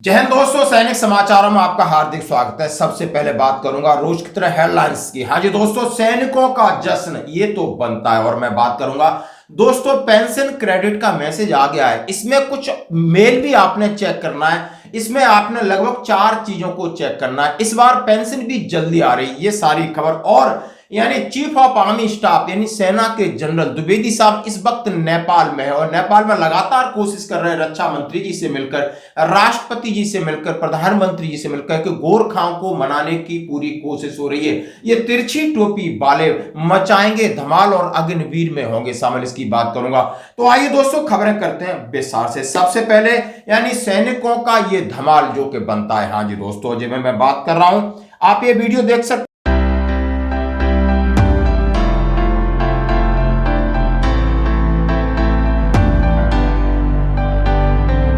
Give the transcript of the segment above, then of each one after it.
जय हिंद दोस्तों, सैनिक समाचारों में आपका हार्दिक स्वागत है। सबसे पहले बात करूंगा रोज की तरह हेडलाइंस की। हाँ जी दोस्तों, सैनिकों का जश्न ये तो बनता है। और मैं बात करूंगा दोस्तों, पेंशन क्रेडिट का मैसेज आ गया है। इसमें कुछ मेल भी आपने चेक करना है। इसमें आपने लगभग 4 चीजों को चेक करना है। इस बार पेंशन भी जल्दी आ रही, ये सारी खबर। और यानी चीफ ऑफ आर्मी स्टाफ यानी सेना के जनरल द्विवेदी साहब इस वक्त नेपाल में है और नेपाल में लगातार कोशिश कर रहे हैं रक्षा मंत्री जी से मिलकर, राष्ट्रपति जी से मिलकर, प्रधानमंत्री जी से मिलकर कि गोरखाओं को मनाने की पूरी कोशिश हो रही है। ये तिरछी टोपी वाले मचाएंगे धमाल और अग्निवीर में होंगे शामिल, इसकी बात करूंगा। तो आइए दोस्तों, खबरें करते हैं विस्तार से। सबसे पहले यानी सैनिकों का ये धमाल जो कि बनता है। हाँ जी दोस्तों, जब मैं बात कर रहा हूं, आप ये वीडियो देख सकते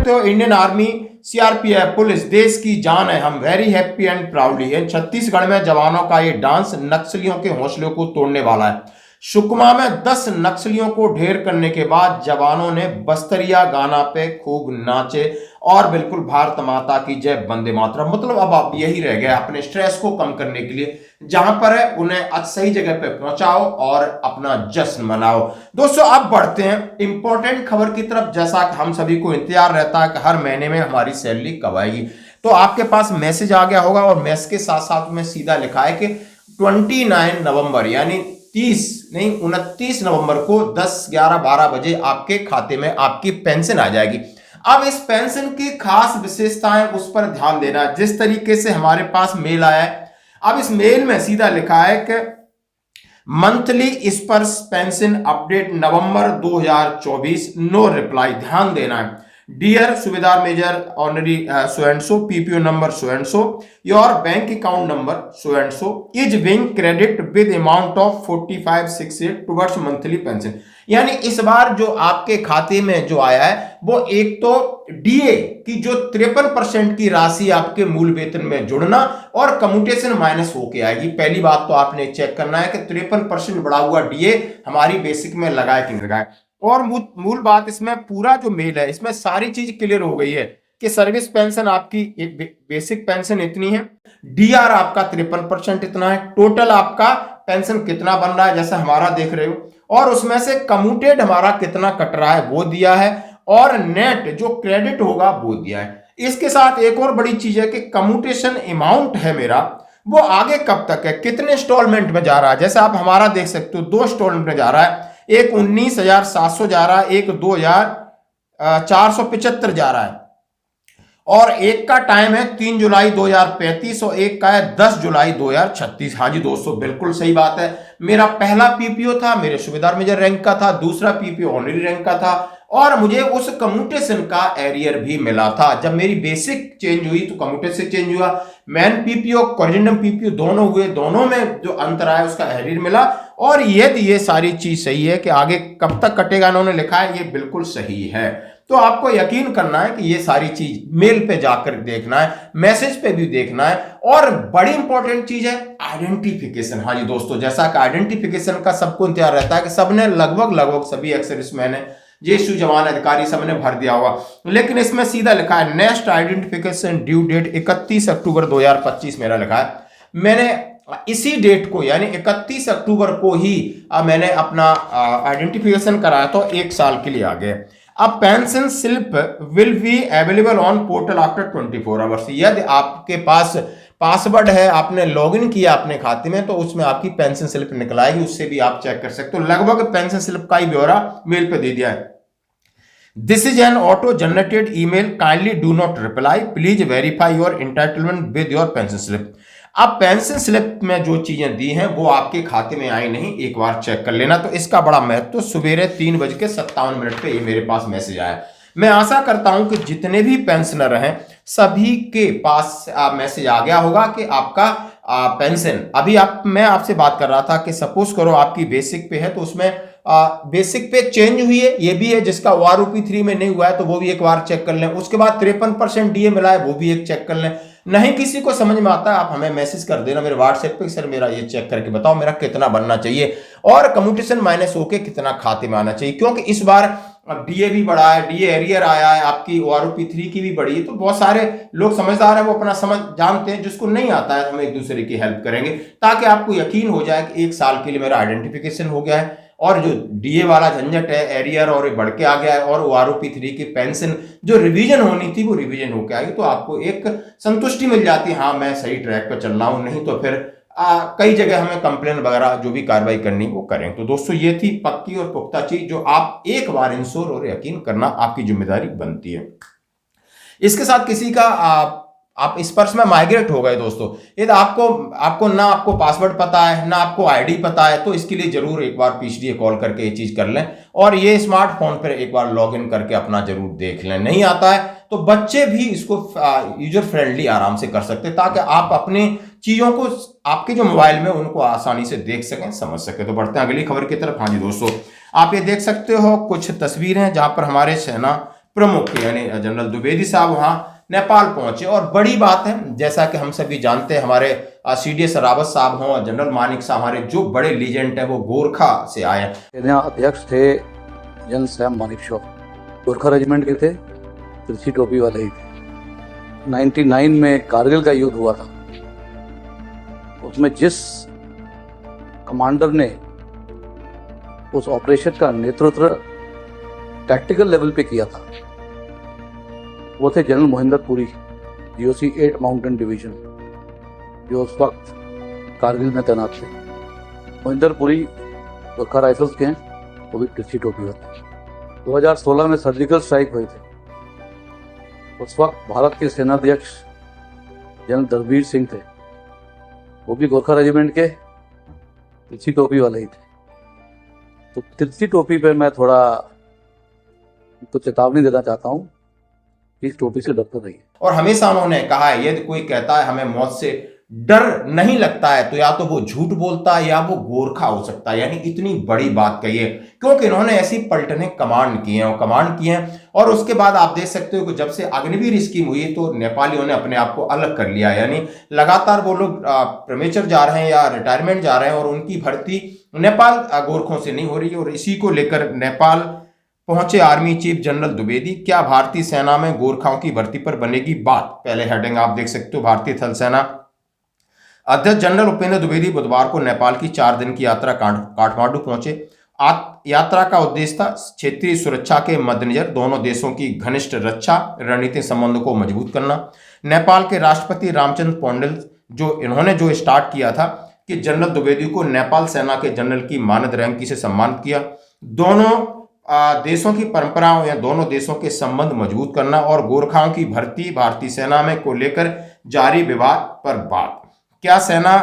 तो इंडियन आर्मी, सीआरपीएफ, पुलिस देश की जान है, हम very happy and proudly. Chhattisgarh में जवानों का ये डांस नक्सलियों के हौसलों को तोड़ने वाला है। सुकमा में 10 नक्सलियों को ढेर करने के बाद जवानों ने बस्तरिया गाना पे खूब नाचे और बिल्कुल भारत माता की जय, वंदे मातरम। मतलब अब आप यही रह गया अपने स्ट्रेस को कम करने के लिए, जहां पर है उन्हें आज सही जगह पे पहुंचाओ और अपना जश्न मनाओ। दोस्तों अब बढ़ते हैं इंपॉर्टेंट खबर की तरफ। जैसा कि हम सभी को इंतजार रहता है कि हर महीने में हमारी सैलरी कब आएगी, तो आपके पास मैसेज आ गया होगा और मैसेज के साथ साथ में सीधा लिखा है कि 29 नवंबर यानी 29 नवंबर को 10, 11, 12 बजे आपके खाते में आपकी पेंशन आ जाएगी। अब इस पेंशन की खास विशेषताएं, उस पर ध्यान देना। जिस तरीके से हमारे पास मेल आया है, अब इस मेल में सीधा लिखा है कि monthly SPARSH pension update November 2024, no reply. ध्यान देना है। Dear Subedar major honorary so and so, PPO number so and so, your bank account number so and so is being credit with amount of 4568 towards monthly pension. यानी इस बार जो आपके खाते में जो आया है वो एक तो डीए की जो 53% की राशि आपके मूल वेतन में जुड़ना और कम्यूटेशन माइनस होके आएगी। पहली बात तो आपने चेक करना है कि 53% बढ़ा हुआ डीए हमारी बेसिक में लगाए कि नहीं लगाए। और मूल बात इसमें पूरा जो मेल है इसमें सारी चीज क्लियर हो गई है कि सर्विस पेंशन आपकी एक बेसिक पेंशन इतनी है, डीआर आपका 53% इतना है, टोटल आपका पेंशन कितना बन रहा है जैसा हमारा देख रहे हो, और उसमें से कम्यूटेड हमारा कितना कट रहा है वो दिया है, और नेट जो क्रेडिट होगा वो दिया है। इसके साथ एक और बड़ी चीज है कि कम्यूटेशन अमाउंट है मेरा, वो आगे कब तक है, कितने इंस्टॉलमेंट में जा रहा है। जैसे आप हमारा देख सकते हो 2 इंस्टॉलमेंट में जा रहा है, एक 19,700 जा रहा है, एक 2,475 जा रहा है, और एक का टाइम है 3 जुलाई 2035 और एक का है 10 जुलाई 2036। हाँ जी दोस्तों, बिल्कुल सही बात है। मेरा पहला पीपीओ था, मेरे सुबेदार मेजर रैंक का था, दूसरा पीपीओ ऑनरी रैंक का था, और मुझे उस कम्यूटेशन का एरियर भी मिला था। जब मेरी बेसिक चेंज हुई तो कम्यूटेशन चेंज हुआ, मैन पीपीओ कोरिजेंडम पीपीओ दोनों हुए, दोनों में जो अंतर आया उसका एरियर मिला। और यदि ये सारी चीज सही है कि आगे कब तक कटेगा इन्होंने लिखा है, ये बिल्कुल सही है। तो आपको यकीन करना है कि ये सारी चीज मेल पे जाकर देखना है, मैसेज पे भी देखना है। और बड़ी इंपॉर्टेंट चीज है आइडेंटिफिकेशन। हाँ जी दोस्तों, जैसा कि आइडेंटिफिकेशन का सबको इंतजार रहता है कि सबने लगभग सभी एक्स-सर्विसमैन है, जेएसयू जवान अधिकारी सबने भर दिया होगा, लेकिन इसमें सीधा लिखा है नेक्स्ट आइडेंटिफिकेशन ड्यू डेट 31 अक्टूबर 2025 मेरा लिखा है। मैंने इसी डेट को यानी 31 अक्टूबर को ही मैंने अपना आइडेंटिफिकेशन कराया तो 1 साल के लिए आ गए। अब pension slip will be available on portal after 24 hours. यदि आपके पास पासवर्ड है, आपने लॉगिन किया अपने खाते में, तो उसमें आपकी पेंशन स्लिप निकल आएगी, उससे भी आप चेक कर सकते हो। लगभग पेंशन स्लिप का ही ब्यौरा मेल पे दे दिया है। This is an auto generated email, kindly do not reply, please verify your entitlement with your pension slip. अब पेंशन स्लिप में जो चीजें दी हैं वो आपके खाते में आई नहीं, एक बार चेक कर लेना। तो इसका बड़ा महत्व, तो सवेरे 3:57 पे ये मेरे पास मैसेज आया। मैं आशा करता हूं कि जितने भी पेंशनर हैं सभी के पास मैसेज आ गया होगा कि आपका पेंशन अभी मैं आपसे बात कर रहा था कि सपोज करो आपकी बेसिक पे है तो उसमें बेसिक पे चेंज हुई है, ये भी है। जिसका ओआरओपी 3 में नहीं हुआ है तो वो भी एक बार चेक कर लें। उसके बाद 53% डीए मिला है, वो भी एक चेक कर लें। नहीं किसी को समझ में आता है आप हमें मैसेज कर देना मेरे व्हाट्सएप पे, सर मेरा ये चेक करके बताओ मेरा कितना बनना चाहिए और कम्यूटेशन माइनस होके कितना खाते में आना चाहिए। क्योंकि इस बार अब डीए भी बढ़ा है, डीए एरियर आया है, आपकी ओआरओपी 3 की भी बढ़ी है। तो बहुत सारे लोग समझदार हैं, वो अपना समझ जानते हैं। जिसको नहीं आता है हम एक दूसरे की हेल्प करेंगे, ताकि आपको यकीन हो जाए कि 1 साल के लिए मेरा आइडेंटिफिकेशन हो गया है, और जो डीए वाला झंझट है, एरियर और बढ़ के आ गया है, और ओआरओपी 3 की पेंशन जो रिवीजन होनी थी वो रिवीजन होके आई, तो आपको एक संतुष्टि मिल जाती है, हाँ मैं सही ट्रैक पर चल रहा हूं। नहीं तो फिर कई जगह हमें कंप्लेन वगैरह जो भी कार्रवाई करनी वो करें। तो दोस्तों ये थी पक्की और पुख्ता चीज जो आप एक बार इंश्योर और यकीन करना आपकी जिम्मेदारी बनती है। इसके साथ किसी का आप इस पर्स में माइग्रेट हो गए दोस्तों, ये तो आपको ना आपको पासवर्ड पता है ना आपको आईडी पता है, तो इसके लिए जरूर एक बार पीसीडीए कॉल करके ये चीज कर लें, और ये स्मार्टफोन पर एक बार लॉग इन करके अपना जरूर देख लें। नहीं आता है तो बच्चे भी इसको यूजर फ्रेंडली आराम से कर सकते हैं, ताकि आप अपनी चीजों को आपके जो मोबाइल में उनको आसानी से देख सकें, समझ सकें। तो बढ़ते हैं अगली खबर की तरफ। हाँ जी दोस्तों, आप ये देख सकते हो कुछ तस्वीरें जहां पर हमारे सेना प्रमुख यानी जनरल द्विवेदी साहब वहां नेपाल पहुंचे, और बड़ी बात है, जैसा कि हम सभी जानते हैं, हमारे सीडीएस रावत साहब हों, जनरल मानिक साहब, हमारे जो बड़े लीजेंड है वो गोरखा से आए। सेना अध्यक्ष थे general Sam Manekshaw, Gorkha regiment के थे, तिरछी टोपी वाले ही थे। 99 में कारगिल का युद्ध हुआ था, उसमें जिस कमांडर ने उस ऑपरेशन का नेतृत्व टैक्टिकल लेवल पे किया था वो थे general Mohinder Puri, GOC 8 mountain division, जो उस वक्त कारगिल में तैनात थे। मोहिंदर पुरी गोरखा राइफल्स के हैं, वो भी तिरछी टोपी होते हैं। 2016 में सर्जिकल स्ट्राइक हुए थे, उस वक्त भारत के सेनाध्यक्ष जनरल दलबीर सिंह थे, वो भी गोरखा रेजिमेंट के तिरछी टोपी वाले ही थे। तो तिरछी टोपी पे मैं थोड़ा तो चेतावनी देना चाहता हूँ, इस टोपी से डरते रहिए। और हमेशा उन्होंने कहा है, यदि कोई कहता है हमें मौत से डर नहीं लगता है, तो या तो वो झूठ बोलता है या वो गोरखा हो सकता है। यानी इतनी बड़ी बात कही है, क्योंकि इन्होंने ऐसी पलटने कमांड की हैं। और उसके बाद आप देख सकते हो कि जब से अग्निवीर स्कीम हुई तो नेपालियों ने अपने आप को अलग कर लिया। यानी लगातार वो लोग प्रीमेचर जा रहे हैं या रिटायरमेंट जा रहे हैं, और उनकी भर्ती नेपाल गोरखों से नहीं हो रही है। और इसी को लेकर नेपाल पहुंचे आर्मी चीफ जनरल द्विवेदी। क्या भारतीय सेना में गोरखाओं की भर्ती पर बनेगी बात? पहले हेडिंग आप देख सकते हो, भारतीय थल सेना अध्यक्ष जनरल उपेंद्र द्विवेदी बुधवार को नेपाल की 4 दिन की यात्रा काठमांडू पहुंचे। यात्रा का उद्देश्य था क्षेत्रीय सुरक्षा के मद्देनजर दोनों देशों की घनिष्ठ रक्षा रणनीतिक संबंधों को मजबूत करना। नेपाल के राष्ट्रपति रामचंद्र पौडेल जो स्टार्ट किया था कि जनरल द्विवेदी को नेपाल सेना के जनरल की मानद रैंक से सम्मानित किया। दोनों देशों की परंपराओं या दोनों देशों के संबंध मजबूत करना और गोरखाओं की भर्ती भारतीय सेना में को लेकर जारी विवाद पर बात। क्या सेना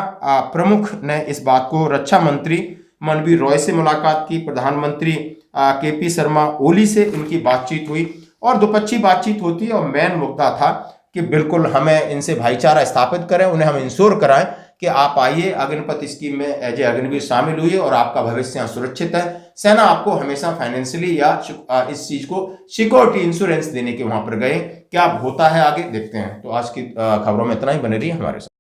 प्रमुख ने इस बात को रक्षा मंत्री मनवीर रॉय से मुलाकात की, प्रधानमंत्री केपी शर्मा ओली से इनकी बातचीत हुई, और द्विपक्षीय बातचीत होती है। और मेन मुद्दा था कि बिल्कुल हमें इनसे भाईचारा स्थापित करें, उन्हें हम इंश्योर कराएं कि आप आइए, अग्निपथ स्कीम में एज ए अग्निवीर शामिल हुई और आपका भविष्य यहाँ सुरक्षित है। सेना आपको हमेशा फाइनेंशियली या इस चीज को सिक्योरिटी इंश्योरेंस देने के वहां पर गए। क्या होता है आगे देखते हैं। तो आज की खबरों में इतना ही, बने रहिए हमारे साथ।